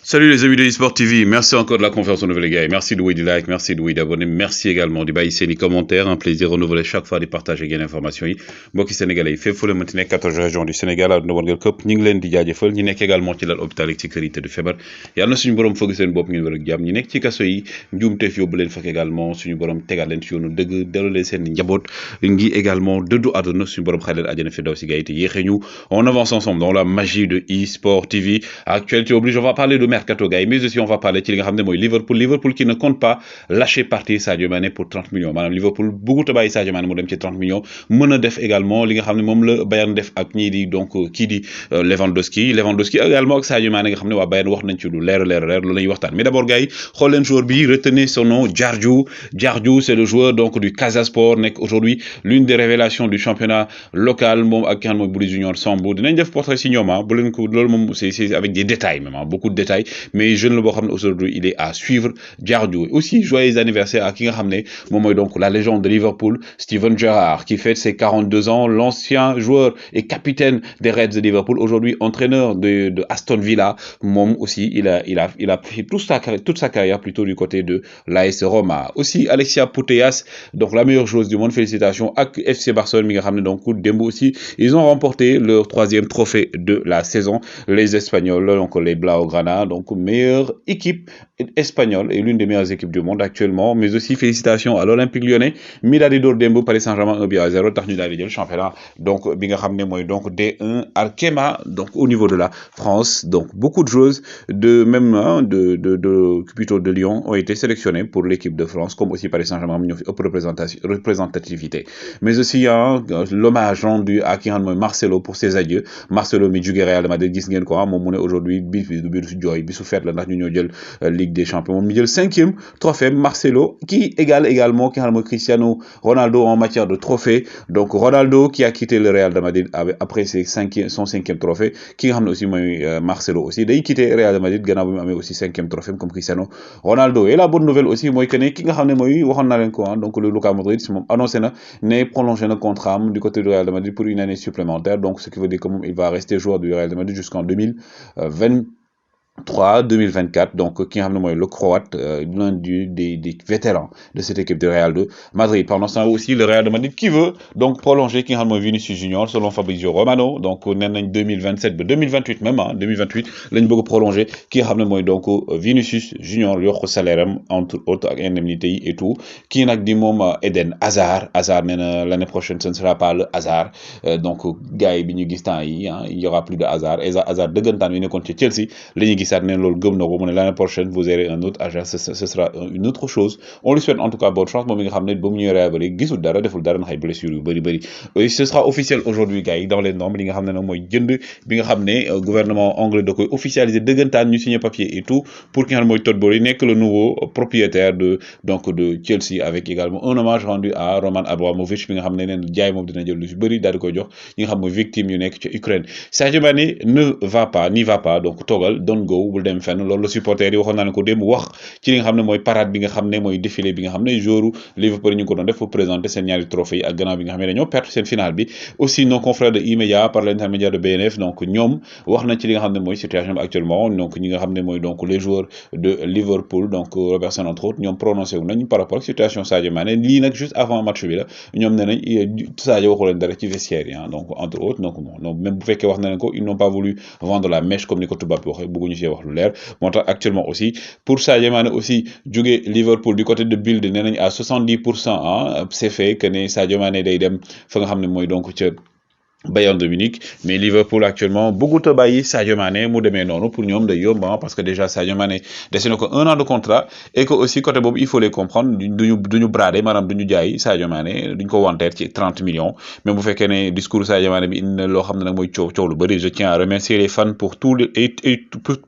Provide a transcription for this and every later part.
Salut les amis de eSport TV, merci encore de la confiance renouvelée les gars, merci de des like, merci de d'abonner, merci également de baisser les commentaires, un plaisir renouvelé chaque fois de partager des informations yi mbokki sénégalais yi fépp fu la mënti nekk 14 régions du Sénégal àdduna wërngal këpp ñu ngi leen di jaajëfal ñi nekk également ci lal hôpital ak ci kër yi te du feebar yàlla na suñu borom fëgg seen bopp ngeen wër ak jàmm ñi nekk ci kaso yi njuumteef yóbbu leen fekk également suñu borom tegal leen ci yoonu dëgg delloo leen seen njaboot ngi également dëddu àdduna suñu borom xale leen àjjana fi daw si gars yi te yéexee ñu on avance ensemble dans la magie de eSport TV actualité oblige on va parler de mercato gars yi mais aussi on va parler ci li nga xam ne mooy Liverpool qui ne compte pas lâcher partir Sadio Mané pour 30 millions maanaam Liverpool bëggut a bàyyi Sadio Mané mu dem ci 30 millions mën a def également li nga xam ne moom la Bayern def ak ñii di donc kii di Lewandowski également ak Sadio Mané nga xam ne waa Bayern wax nañ ci lu leer loolu la ñuy waxtaan mais d'abord gars yi xool leen joueur bi retenez son nom Diardiou c'est le joueur donc du Casa Sport nekk aujourd'hui l'une des révélations du championnat local moom ak ki nga xam ne mooy Bouli Junior Sambou dinañ def portrait si ñoom bu leen ko loolu moom c'est avec des détails même beaucoup de détails mais jeune la boo xam ne aujourd'hui il est à suivre Diardiou aussi joyeux anniversaire à ki nga xam ne moom mooy donc la légende de Liverpool Steven Gerrard qui fête ses 42 ans l'ancien joueur et capitaine des Reds de Liverpool aujourd'hui entraîneur de Aston Villa moom aussi il a fait toute sa carrière plutôt du côté de l'AS Roma aussi Alexia Putellas donc la meilleure joueuse du monde félicitations ak FC Barcelone mi nga xam ne donc démb aussi ils ont remporté leur 3e trophée de la saison les Espagnols donc les Blaugrana donc meilleure équipe espagnole et l'une des meilleures équipes du monde actuellement mais aussi félicitations à l'Olympique Lyonnais mi daal di door démb Paris Saint-Germain 1-0 tax ñu daal di jël championnat donc bi nga xam ne mooy donc D1 Arkema donc au niveau de la France donc beaucoup de joueuses de même plutôt de Lyon ont été sélectionnées pour l'équipe de France comme aussi Paris Saint-Germain ñoo fi ëpp représentativité mais aussi l'hommage rendu à ki nga xam ne mooy Marcelo pour ses adieux Marcelo mi jóge Real Madrid gis ngeen ko moom mu ne aujourd'hui bi su jooy bi su feet la ndax ñu ñoo jël Ligue des Champions moom mi jël 5e trophée Marcelo qui égale également ki nga xam ne mooy Cristiano Ronaldo en matière de trophée donc Ronaldo qui a quitté le Real de Madrid après son 5e trophée ki nga xam ne aussi mooy Marcelo aussi day quitté Real de Madrid gannaaw bi mu amee aussi 5e trophée comme Cristiano Ronaldo et la bonne nouvelle aussi mooy que ne ki nga xam ne mooy waxoon naa leen ko donc le Luka Modric moom annoncé na ne prolongé na contrat am du côté du Real de Madrid pour une année supplémentaire donc ce qui veut dire que moom il va rester joueur du Real de Madrid jusqu'en 2024 donc qui nga xam ne mooy le Croate l'un des vétérans de cette équipe de Real de Madrid pendant ce temps aussi le Real de Madrid qui veut donc prolonger ki nga xam ne mooy Vinicius Junior selon Fabrizio Romano donc nee nañ 2027 ba 2028 même 2028 lañ bëgg a prolonger ki nga xam ne mooy donc Vinicius Junior yokk salaire am entre autres ak indemnité yi et tout kii nag di moom Eden Hazard nee na l'année prochaine ce ne sera pas le Hazard donc gars yi bi ñu gis temps yi il y aura plus de Hazard dëggantaan yi nekkoon ci Chelsea la ñuy gisaat ne loolu gëm na ko mu ne l'année prochaine vous aurez un autre agent ce sera une autre chose on lui souhaite en tout cas bonne chance moom mi nga xam ne ba mu ñëwee Real Madrid gisul dara deful dara ndax ay blessures yu bëri et ce sera officiel aujourd'hui gars yi dans les normes li nga xam ne nag mooy jënd bi nga xam ne gouvernement anglais da koy officialiser dëggantaan ñu signer papier et tout pour ki nga xam ne mooy Todd Boehly nekk le nouveau propriétaire de Chelsea avec également un hommage rendu à Roman Abramovich bi nga xam ne neen jaay moom dina jël lu si bëri daal di koy jox ñi nga xam mooy victime yu nekk ci Ukraine Sadio Mané n'y va pas donc toogal don't go bul dem fenn loolu la supporter yi waxoon naa ne ko démb wax ci li nga xam ne mooy parade bi nga xam ne mooy défilé bi nga xam ne joueur Liverpool ñu ko doon def pour présenter seen ñaari trophée yi ak gannaaw bi nga xam ne dañoo perdre seen finale bi aussi nos confrères de E-Media par l'intermédiaire de BNF donc ñoom wax nañ ci li nga xam ne mooy situation bi actuellement donc ñi nga xam ne mooy donc les joueurs de Liverpool donc Robertson entre autres ñoom prononcé wu nañ par rapport ak situation Sadio Mané lii nag juste avant match bi la ñoom ne nañ Sadio waxu leen dara ci vestiaire yi donc entre autres donc même bu fekkee wax na leen ko ils n'ont pas voulu vendre la mèche comme ni ko tubaab bi waxee bëgguñu ci wax lu leer moo tax actuellement aussi pour Sadio Mané aussi jóge Liverpool du côté de Bild nee nañ à 70% c'est fait que ne Sadio Mané day dem fa nga xam ne mooy donc ca Bayern de Munich mais Liverpool actuellement bëggut a bàyyi Sadio Mané mu demee noonu pour ñoom day yomb parce que déjà Sadio Mané dese na ko 1 an de contrat et que aussi côté boobu il faut les comprendre duñu brader maanaam duñu jaay Sadio Mané duñ ko wanteer ci 30 millions même bu fekkee ne discours Sadio Mané bi indi na loo xam ne nag mooy coow lu bëri je tiens à remercier les fans pour tout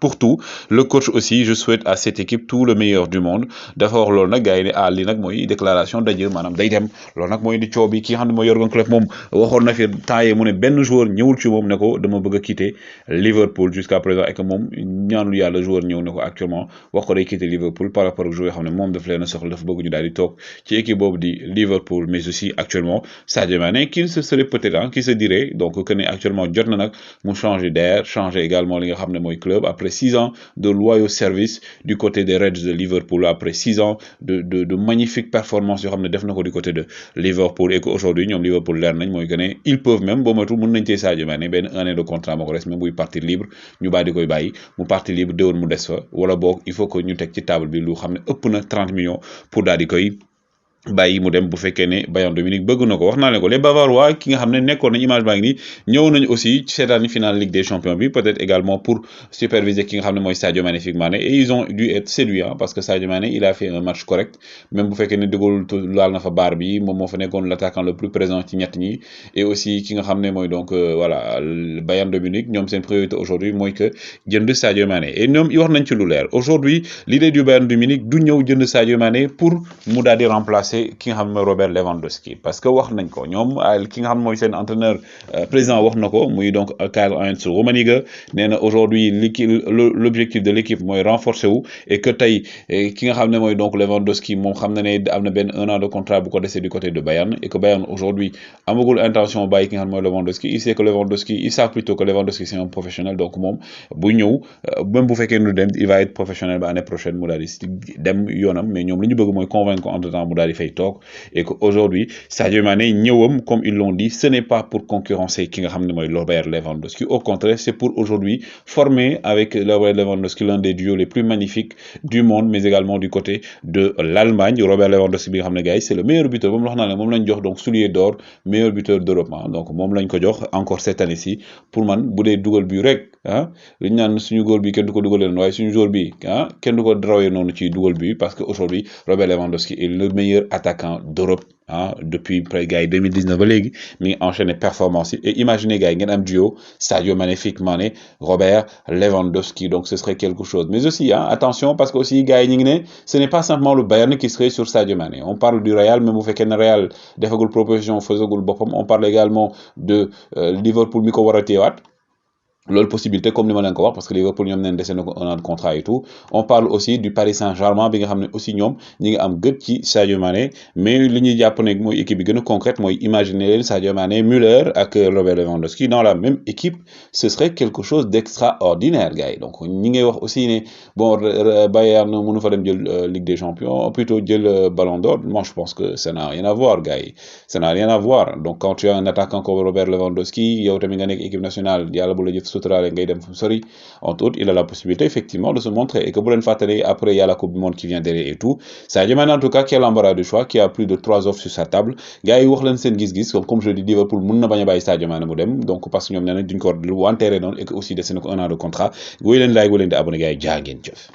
pour tout le coach aussi je souhaite à cette équipe tout le meilleur du monde dafa wax loolu nag gars yi ne li nag mooy déclaration d'adieu maanaam day dem loolu nag mooy di coow bi ki nga xam ne mooy Jürgen Klopp moom waxoon na fi temps mu ne benn joueur ñëwul ci moom ne ko dama bëgg a quitter Liverpool jusqu'à présent et que moom ñaanul yàlla joueur ñëw ne ko actuellement wax ko day quitter Liverpool par rapport ak joueur yoo xam ne moom daf leen a soxla dafa bëgg ñu daal di toog ci équipe boobu di Liverpool mais aussi actuellement Sadio Mané qui se serait peut-être qui se dirait donc que ne actuellement jot na nag mu changer d'air changer également li nga xam ne mooy club après 6 ans de loyaux services du côté des Reds de Liverpool après 6 ans de magnifiques performances yoo xam ne def na ko du côté de Liverpool et que aujourd'hui ñoom Liverpool leer nañ mooy que ne ils peuvent même boo matul mën nañ cee Sadio Mané benn année de contrat moo ko des même buy partir libre ñu bàyyi di koy bàyyi mu partir libre déwoon mu des fa wala boog il faut que ñu teg ci table bi lu xam ne ëpp na 30 millions pour daal di koy bàyyi mu dem bu fekkee ne Bayern de Munich bëgg na ko wax naa leen ko les Bavarois ki nga xam ne nekkoon nañ image baa ngi nii ñëw nañ aussi ci seetaani finale Ligue des Champions bi peut-être également pour superviser ki nga xam ne mooy Sadio Magnifique Mané et ils ont dû être séduits parce que Sadio Mané il a fait un match correct même bu fekkee ne dugal laal na fa baar bi moom moo fa nekkoon l'attaquant le plus présent ci ñett ñi et aussi ki nga xam ne mooy donc voilà Bayern de Munich ñoom seen priorité aujourd'hui mooy que jënd Sadio Mané et ñoom wax nañ ci lu leer aujourd'hui l'idée du Bayern de Munich du ñëw jënd Sadio Mané pour mu daal di remplacer ki nga xam ne Robert Lewandowski parce que wax nañ ko ñoom ki nga xam ne mooy seen entraîneur président wax na ko muy donc Karl-Heinz Rummenigge nee na aujourd'hui l'objectif de l'équipe mooy renforcer wu et que tey ki nga xam ne mooy donc Lewandowski moom xam na ne am na benn 1 an de contrat bu ko desee du côté de Bayern et que Bayern aujourd'hui amagul intention bàyyi ki nga xam ne mooy Lewandowski il sait que Lewandowski il savent plutôt que Lewandowski c'est un professionnel donc moom bu ñëw même bu fekkee nu dem il va être professionnel ba année prochaine mu daal di dem yoonam mais ñoom li ñu bëgg mooy convaincre entre temps mu daal di fay toog et que aujourd'hui Sadio Mané ñëwam comme ils l'ont dit ce n'est pas pour concurrencer ki nga xam ne mooy Robert Lewandowski au contraire c'est pour aujourd'hui former avec Robert Lewandowski l'un des duos les plus magnifiques du monde mais également du côté de l'Allemagne Robert Lewandowski bi nga xam ne gars yi c'est le meilleur buteur moom la wax naa ne moom lañ jox donc soulier d'or meilleur buteur d'Europe donc moom lañ ko jox encore cette année-ci pour man bu dee dugal bi rek li ñu naan suñu góol bi kenn du ko dugalee noonu waaye suñu joueur bi kenn du ko drawee noonu ci dugal bi parce que aujourd'hui Robert Lewandowski est le meilleur attaquant d'Europe depuis près gars yi 2019 ba léegi mi ngi enchaîné performance et imaginez gars yi ngeen am duo Sadio Magnifique Mané Robert Lewandowski donc ce serait quelque chose mais aussi attention parce que aussi gars yi ñu ngi ne ce n'est pas simplement le Bayern qui serait sur Sadio Mané on parle du Real même bu fekkee ne Real defagul proposition faisagul boppam on parle également de Liverpool mi ko war a teewaat loolu possibilité comme ni ma leen ko wax parce que Liverpool ñoom neen dese na ko 1 an de contrat et tout on parle aussi du Paris Saint-Germain bi nga xam ne aussi ñoom ñi ngi am gët ci Sadio Mané mais li ñuy jàpp ne mooy équipe bi gën a concrète mooy imaginer leen Sadio Mané Müller ak Robert Lewandowski dans la même équipe ce serait quelque chose d'extraordinaire gars yi donc ñi ngay wax aussi ne bon Bayern mënu fa dem jël Ligue des Champions plutôt jël Ballon d'Or moi je pense que ça n'a rien à voir gars yi ça n'a rien à voir donc quand tu as un attaquant comme Robert Lewandowski yow tamit nga nekk équipe nationale yàlla bu la jëf suturale ngay dem fu sori entre autres il a la possibilité effectivement de se montrer et que bu leen fàttali après il y a la coupe du monde qui vient derrière et tout Sadio Mané en tout cas qui a l'embarras du choix qui a plus de 3 offres sur sa table gars yi wax leen seen gis-gis comme je dis Liverpool mën na bañ a bàyyi Sadio Mané mu dem donc parce que ñoom nee nañ duñ ko wanteere noonu et que aussi dese na ko 1 an de contrat woy leen laay woy leen di abonné gars yi jaa ngeen jëf